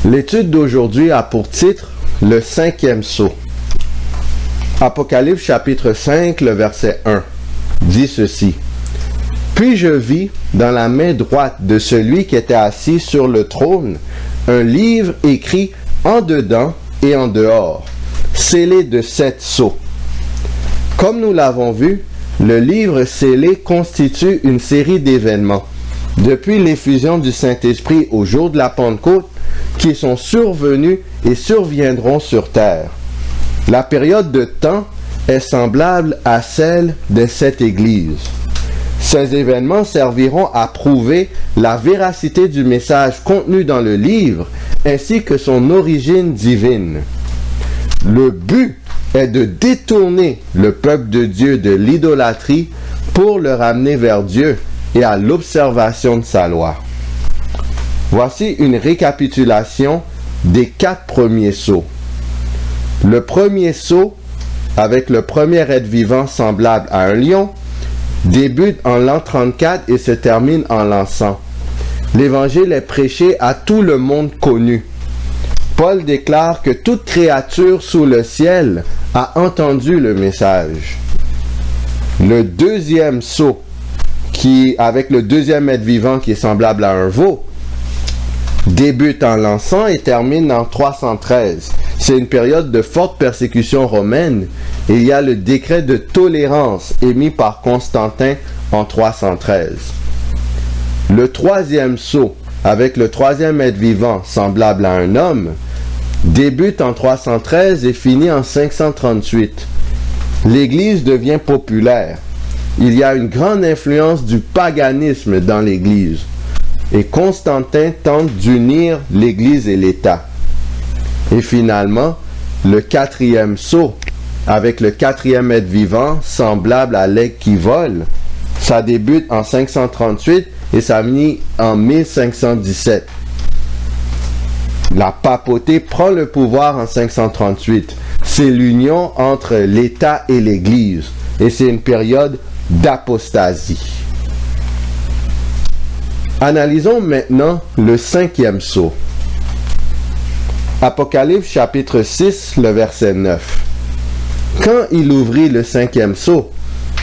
L'étude d'aujourd'hui a pour titre « Le cinquième sceau ». Apocalypse chapitre 5, le verset 1, dit ceci. « Puis je vis dans la main droite de celui qui était assis sur le trône un livre écrit en dedans et en dehors, scellé de 7 sceaux. Comme nous l'avons vu, le livre scellé constitue une série d'événements, depuis l'effusion du Saint-Esprit au jour de la Pentecôte, qui sont survenus et surviendront sur terre. La période de temps est semblable à celle des 7 églises. Ces événements serviront à prouver la véracité du message contenu dans le livre ainsi que son origine divine. Le but est de détourner le peuple de Dieu de l'idolâtrie pour le ramener vers Dieu et à l'observation de sa loi. Voici une récapitulation des 4 premiers sceaux. Le premier sceau, avec le premier être vivant semblable à un lion, débute en l'an 34 et se termine en l'an 100. L'Évangile est prêché à tout le monde connu. Paul déclare que toute créature sous le ciel a entendu le message. Le deuxième sceau, avec le deuxième être vivant qui est semblable à un veau, débute en l'an 100 et termine en 313. C'est une période de forte persécution romaine et il y a le décret de tolérance émis par Constantin en 313. Le troisième sceau, avec le troisième être vivant semblable à un homme, débute en 313 et finit en 538. L'Église devient populaire. Il y a une grande influence du paganisme dans l'Église. Et Constantin tente d'unir l'Église et l'État. Et finalement, le quatrième sceau, avec le quatrième être vivant, semblable à l'aigle qui vole, ça débute en 538 et ça finit en 1517. La papauté prend le pouvoir en 538. C'est l'union entre l'État et l'Église. Et c'est une période d'apostasie. Analysons maintenant le cinquième sceau. Apocalypse chapitre 6, le verset 9. Quand il ouvrit le cinquième sceau,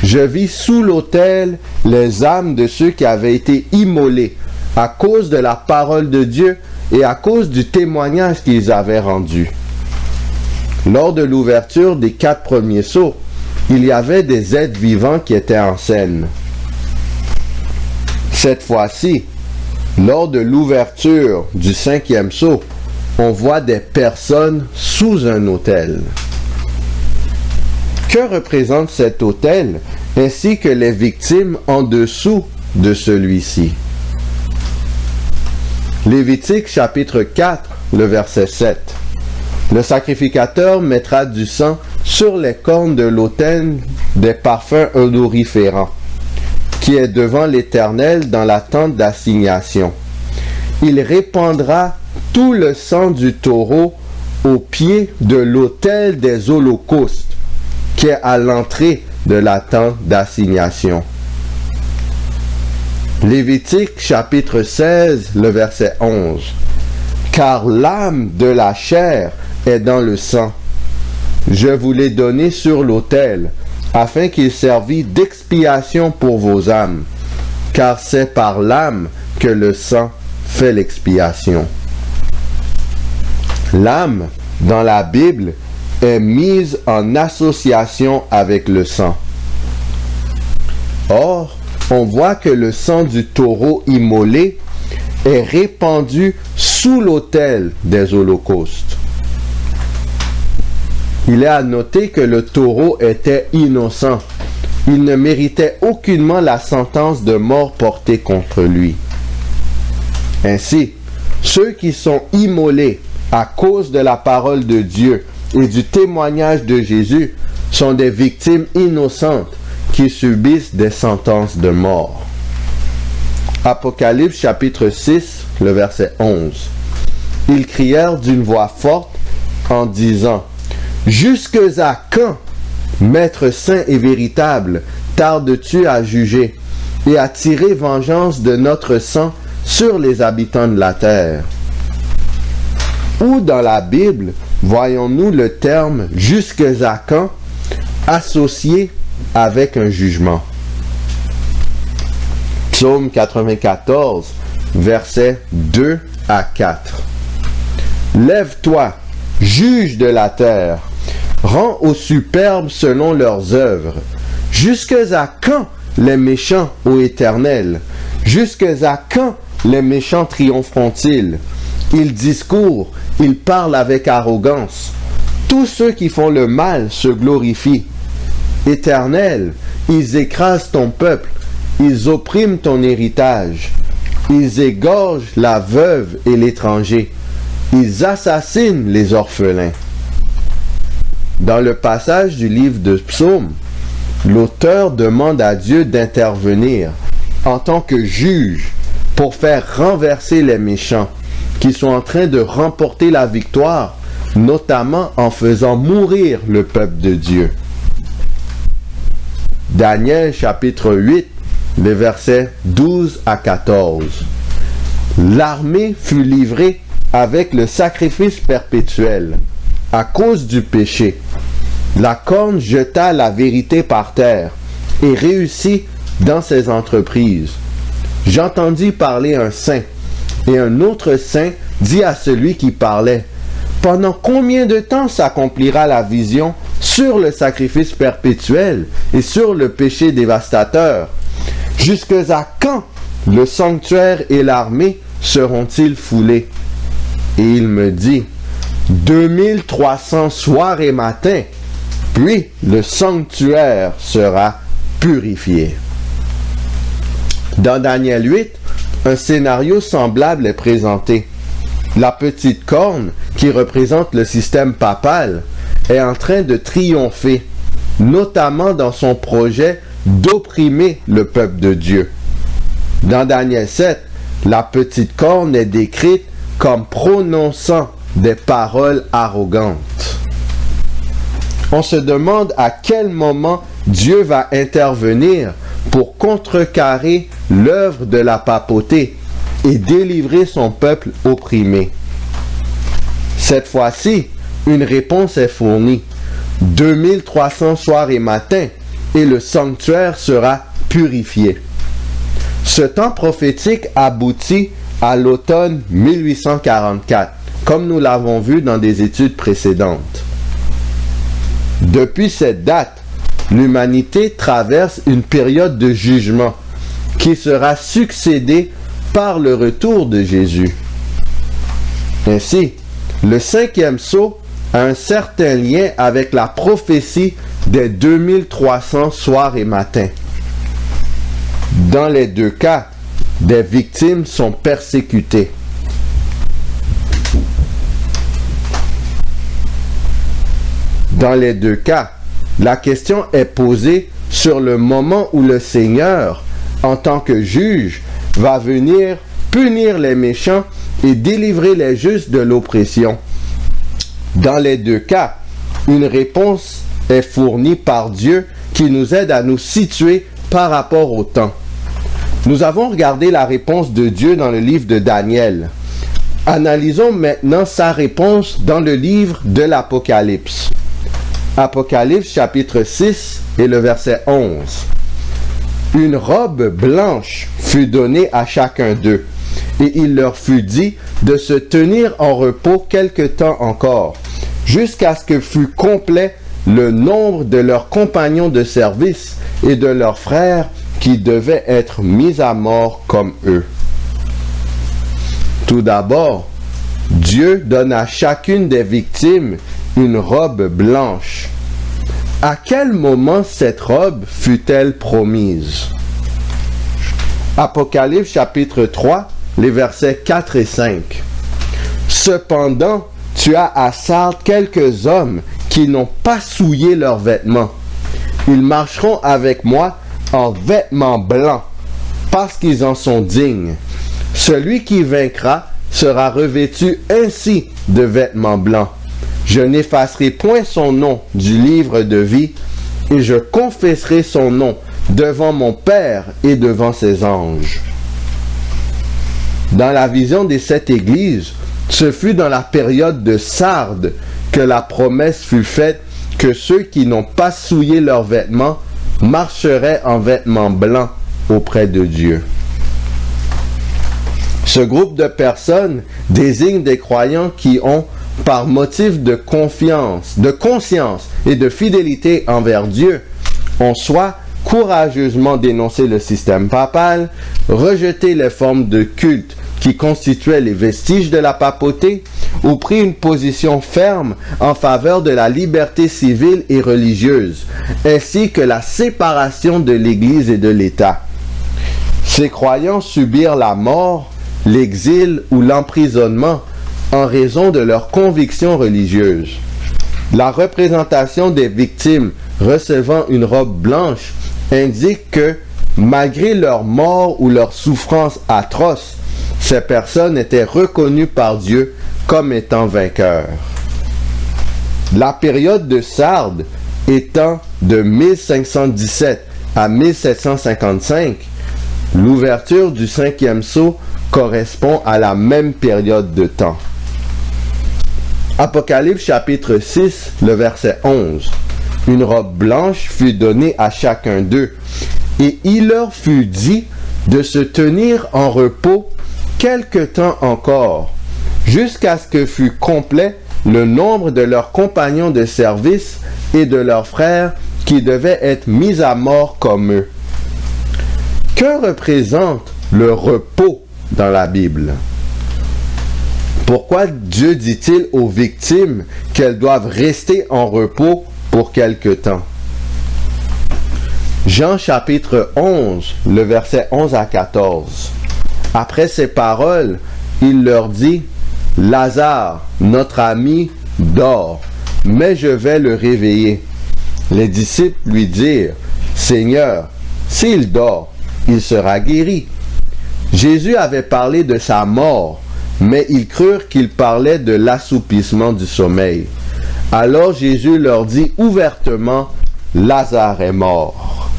je vis sous l'autel les âmes de ceux qui avaient été immolés à cause de la parole de Dieu et à cause du témoignage qu'ils avaient rendu. Lors de l'ouverture des 4 premiers sceaux, il y avait des êtres vivants qui étaient en scène. Cette fois-ci, lors de l'ouverture du cinquième sceau, on voit des personnes sous un autel. Que représente cet autel ainsi que les victimes en dessous de celui-ci? Lévitique chapitre 4, le verset 7. Le sacrificateur mettra du sang sur les cornes de l'autel des parfums odoriférants, qui est devant l'Éternel dans la tente d'assignation. Il répandra tout le sang du taureau au pied de l'autel des holocaustes, qui est à l'entrée de la tente d'assignation. Lévitique chapitre 16, le verset 11. Car l'âme de la chair est dans le sang. Je vous l'ai donné sur l'autel, afin qu'il servît d'expiation pour vos âmes, car c'est par l'âme que le sang fait l'expiation. L'âme, dans la Bible, est mise en association avec le sang. Or, on voit que le sang du taureau immolé est répandu sous l'autel des holocaustes. Il est à noter que le taureau était innocent. Il ne méritait aucunement la sentence de mort portée contre lui. Ainsi, ceux qui sont immolés à cause de la parole de Dieu et du témoignage de Jésus sont des victimes innocentes qui subissent des sentences de mort. Apocalypse chapitre 6, le verset 11. Ils crièrent d'une voix forte en disant: Jusque à quand, Maître saint et véritable, tardes-tu à juger et à tirer vengeance de notre sang sur les habitants de la terre? Où dans la Bible voyons-nous le terme « jusque à quand » associé avec un jugement? Psaume 94, versets 2 à 4. Lève-toi, juge de la terre, rends aux superbes selon leurs œuvres. Jusque à quand les méchants, ô Éternel? Jusque à quand les méchants triompheront-ils? Ils discourent, ils parlent avec arrogance. Tous ceux qui font le mal se glorifient. Éternel, ils écrasent ton peuple, ils oppriment ton héritage. Ils égorgent la veuve et l'étranger. Ils assassinent les orphelins. Dans le passage du livre de Psaumes, l'auteur demande à Dieu d'intervenir en tant que juge pour faire renverser les méchants qui sont en train de remporter la victoire, notamment en faisant mourir le peuple de Dieu. Daniel chapitre 8, les versets 12 à 14. L'armée fut livrée avec le sacrifice perpétuel à cause du péché. La corne jeta la vérité par terre et réussit dans ses entreprises. J'entendis parler un saint, et un autre saint dit à celui qui parlait, « Pendant combien de temps s'accomplira la vision sur le sacrifice perpétuel et sur le péché dévastateur? Jusque à quand le sanctuaire et l'armée seront-ils foulés? » Et il me dit, 2300 soirs et matins, puis le sanctuaire sera purifié. Dans Daniel 8, un scénario semblable est présenté. La petite corne, qui représente le système papal, est en train de triompher, notamment dans son projet d'opprimer le peuple de Dieu. Dans Daniel 7, la petite corne est décrite comme prononçant des paroles arrogantes. On se demande à quel moment Dieu va intervenir pour contrecarrer l'œuvre de la papauté et délivrer son peuple opprimé. Cette fois-ci, une réponse est fournie. 2300 soirs et matins, et le sanctuaire sera purifié. Ce temps prophétique aboutit à l'automne 1844, comme nous l'avons vu dans des études précédentes. Depuis cette date, l'humanité traverse une période de jugement qui sera succédée par le retour de Jésus. Ainsi, le cinquième sceau a un certain lien avec la prophétie des 2300 soirs et matins. Dans les deux cas, des victimes sont persécutées. Dans les deux cas, la question est posée sur le moment où le Seigneur, en tant que juge, va venir punir les méchants et délivrer les justes de l'oppression. Dans les deux cas, une réponse est fournie par Dieu qui nous aide à nous situer par rapport au temps. Nous avons regardé la réponse de Dieu dans le livre de Daniel. Analysons maintenant sa réponse dans le livre de l'Apocalypse. Apocalypse chapitre 6 et le verset 11. Une robe blanche fut donnée à chacun d'eux, et il leur fut dit de se tenir en repos quelque temps encore, jusqu'à ce que fût complet le nombre de leurs compagnons de service et de leurs frères qui devaient être mis à mort comme eux. Tout d'abord, Dieu donne à chacune des victimes une robe blanche. À quel moment cette robe fut-elle promise? Apocalypse chapitre 3, les versets 4 et 5. Cependant, tu as à Sardes quelques hommes qui n'ont pas souillé leurs vêtements. Ils marcheront avec moi en vêtements blancs, parce qu'ils en sont dignes. Celui qui vaincra sera revêtu ainsi de vêtements blancs. Je n'effacerai point son nom du livre de vie, et je confesserai son nom devant mon Père et devant ses anges. Dans la vision des 7 églises, Ce fut dans la période de Sardes que la promesse fut faite que ceux qui n'ont pas souillé leurs vêtements marcheraient en vêtements blancs auprès de Dieu. Ce groupe de personnes désigne des croyants qui ont, par motif de confiance, de conscience et de fidélité envers Dieu, ont soit courageusement dénoncé le système papal, rejeté les formes de culte qui constituaient les vestiges de la papauté, ou pris une position ferme en faveur de la liberté civile et religieuse, ainsi que la séparation de l'Église et de l'État. Ces croyants subirent la mort, l'exil ou l'emprisonnement en raison de leurs convictions religieuses. La représentation des victimes recevant une robe blanche indique que, malgré leur mort ou leur souffrance atroce, ces personnes étaient reconnues par Dieu comme étant vainqueurs. La période de Sardes étant de 1517 à 1755, l'ouverture du 5e sceau correspond à la même période de temps. Apocalypse chapitre 6, le verset 11. Une robe blanche fut donnée à chacun d'eux, et il leur fut dit de se tenir en repos quelque temps encore, jusqu'à ce que fût complet le nombre de leurs compagnons de service et de leurs frères qui devaient être mis à mort comme eux. Que représente le repos dans la Bible? Pourquoi Dieu dit-il aux victimes qu'elles doivent rester en repos pour quelque temps? Jean chapitre 11, le verset 11 à 14. Après ces paroles, il leur dit, « Lazare, notre ami, dort, mais je vais le réveiller. » Les disciples lui dirent, « Seigneur, s'il dort, il sera guéri. » Jésus avait parlé de sa mort, mais ils crurent qu'il parlait de l'assoupissement du sommeil. Alors Jésus leur dit ouvertement, « Lazare est mort. »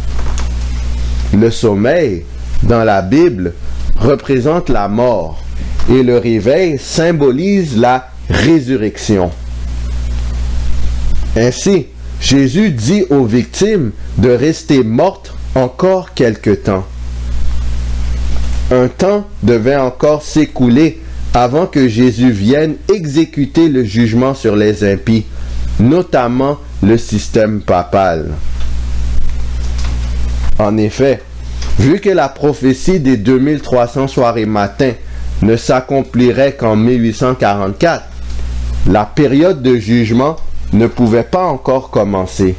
Le sommeil, dans la Bible, représente la mort et le réveil symbolise la résurrection. Ainsi, Jésus dit aux victimes de rester mortes encore quelque temps. Un temps devait encore s'écouler avant que Jésus vienne exécuter le jugement sur les impies, notamment le système papal. En effet, vu que la prophétie des 2300 soirées matins ne s'accomplirait qu'en 1844, la période de jugement ne pouvait pas encore commencer.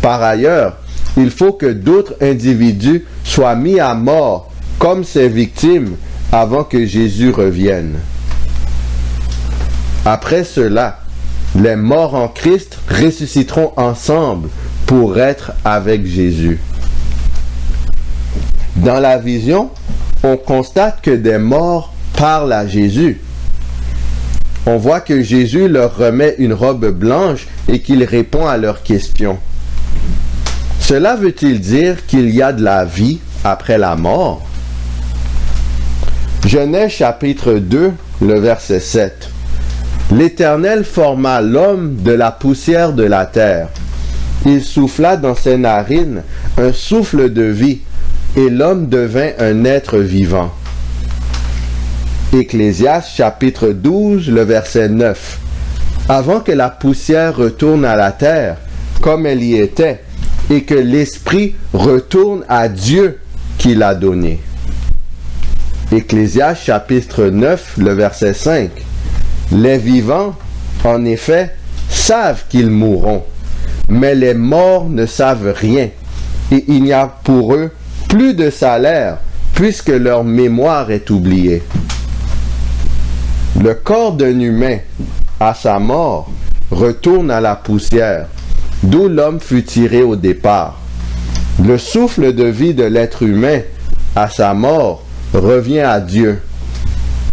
Par ailleurs, il faut que d'autres individus soient mis à mort comme ces victimes avant que Jésus revienne. Après cela, les morts en Christ ressusciteront ensemble pour être avec Jésus. Dans la vision, on constate que des morts parlent à Jésus. On voit que Jésus leur remet une robe blanche et qu'il répond à leurs questions. Cela veut-il dire qu'il y a de la vie après la mort? Genèse chapitre 2, le verset 7. L'Éternel forma l'homme de la poussière de la terre. Il souffla dans ses narines un souffle de vie, et l'homme devint un être vivant. Ecclésiaste chapitre 12, le verset 9. Avant que la poussière retourne à la terre, comme elle y était, et que l'esprit retourne à Dieu qui l'a donné. Ecclésiaste chapitre 9, le verset 5. Les vivants, en effet, savent qu'ils mourront, mais les morts ne savent rien, et il n'y a pour eux plus de salaire, puisque leur mémoire est oubliée. Le corps d'un humain, à sa mort, retourne à la poussière, d'où l'homme fut tiré au départ. Le souffle de vie de l'être humain, à sa mort, revient à Dieu.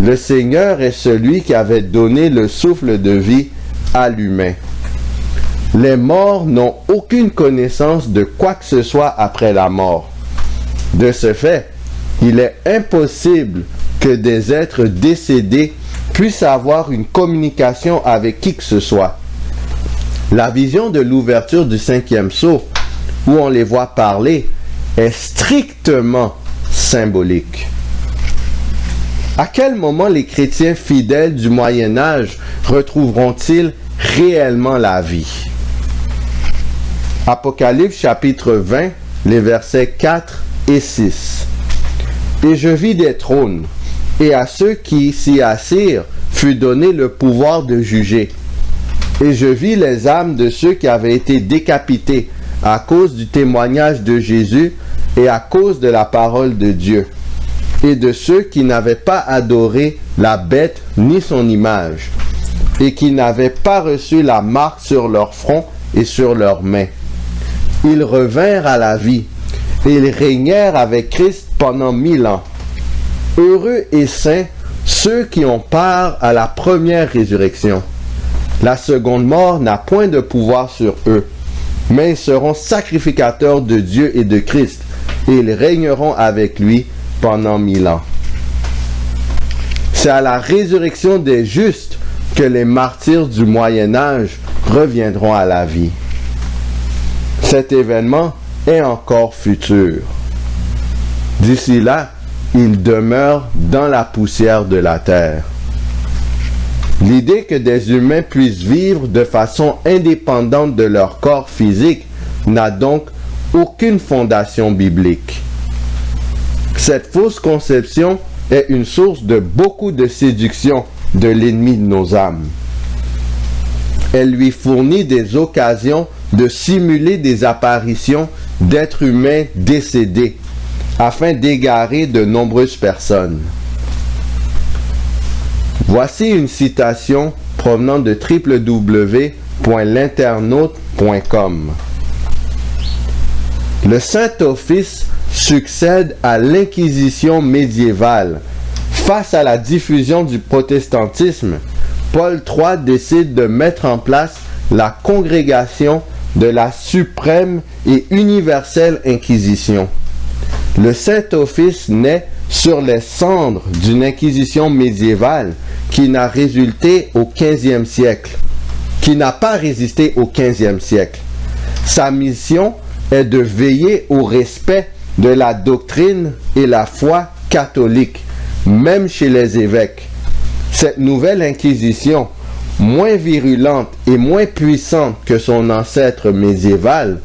Le Seigneur est celui qui avait donné le souffle de vie à l'humain. Les morts n'ont aucune connaissance de quoi que ce soit après la mort. De ce fait, il est impossible que des êtres décédés puisse avoir une communication avec qui que ce soit. La vision de l'ouverture du 5e sceau, où on les voit parler, est strictement symbolique. À quel moment les chrétiens fidèles du Moyen Âge retrouveront-ils réellement la vie? Apocalypse chapitre 20, les versets 4 et 6. Et je vis des trônes, et à ceux qui s'y assirent fut donné le pouvoir de juger. Et je vis les âmes de ceux qui avaient été décapités à cause du témoignage de Jésus et à cause de la parole de Dieu, et de ceux qui n'avaient pas adoré la bête ni son image, et qui n'avaient pas reçu la marque sur leur front et sur leurs mains. Ils revinrent à la vie, et ils régnèrent avec Christ pendant 1000 ans. Heureux et saints ceux qui ont part à la première résurrection. La seconde mort n'a point de pouvoir sur eux, mais ils seront sacrificateurs de Dieu et de Christ, et ils régneront avec lui pendant 1000 ans. C'est à la résurrection des justes que les martyrs du Moyen Âge reviendront à la vie. Cet événement est encore futur. D'ici là, ils demeurent dans la poussière de la terre. L'idée que des humains puissent vivre de façon indépendante de leur corps physique n'a donc aucune fondation biblique. Cette fausse conception est une source de beaucoup de séduction de l'ennemi de nos âmes. Elle lui fournit des occasions de simuler des apparitions d'êtres humains décédés afin d'égarer de nombreuses personnes. Voici une citation provenant de www.l'internaute.com. Le Saint-Office succède à l'Inquisition médiévale. Face à la diffusion du protestantisme, Paul III décide de mettre en place la congrégation de la suprême et universelle Inquisition. Le Saint-Office naît sur les cendres d'une Inquisition médiévale qui n'a résulté au XVe siècle, qui n'a pas résisté au XVe siècle. Sa mission est de veiller au respect de la doctrine et la foi catholique, même chez les évêques. Cette nouvelle Inquisition, moins virulente et moins puissante que son ancêtre médiéval,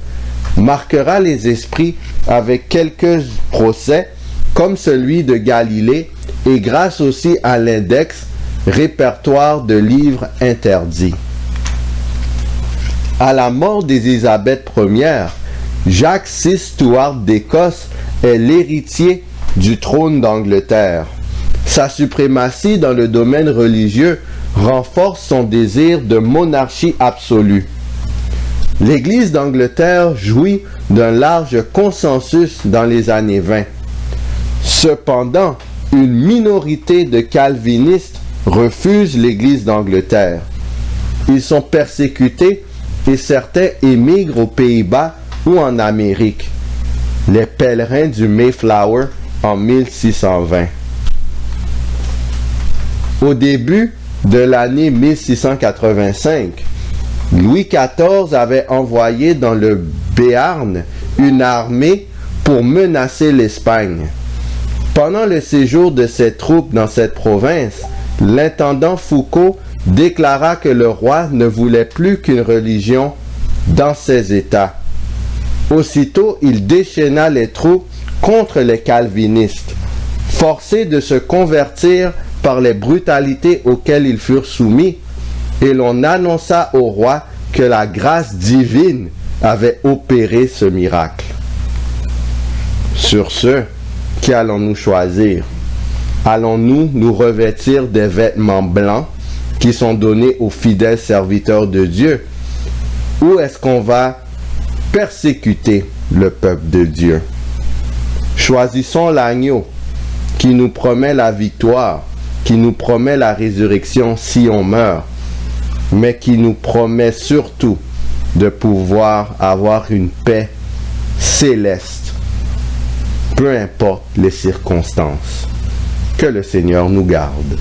marquera les esprits avec quelques procès comme celui de Galilée et grâce aussi à l'index répertoire de livres interdits. À la mort d'Élisabeth Ier, Jacques VI Stuart d'Écosse est l'héritier du trône d'Angleterre. Sa suprématie dans le domaine religieux renforce son désir de monarchie absolue. L'Église d'Angleterre jouit d'un large consensus dans les années 20. Cependant, une minorité de calvinistes refuse l'Église d'Angleterre. Ils sont persécutés et certains émigrent aux Pays-Bas ou en Amérique. Les pèlerins du Mayflower en 1620. Au début de l'année 1685, Louis XIV avait envoyé dans le Béarn une armée pour menacer l'Espagne. Pendant le séjour de ses troupes dans cette province, l'intendant Foucault déclara que le roi ne voulait plus qu'une religion dans ses États. Aussitôt, il déchaîna les troupes contre les calvinistes. Forcés de se convertir par les brutalités auxquelles ils furent soumis, et l'on annonça au roi que la grâce divine avait opéré ce miracle. Sur ce, qui allons-nous choisir? Allons-nous nous revêtir des vêtements blancs qui sont donnés aux fidèles serviteurs de Dieu? Ou est-ce qu'on va persécuter le peuple de Dieu? Choisissons l'agneau qui nous promet la victoire, qui nous promet la résurrection si on meurt, mais qui nous promet surtout de pouvoir avoir une paix céleste, peu importe les circonstances. Que le Seigneur nous garde.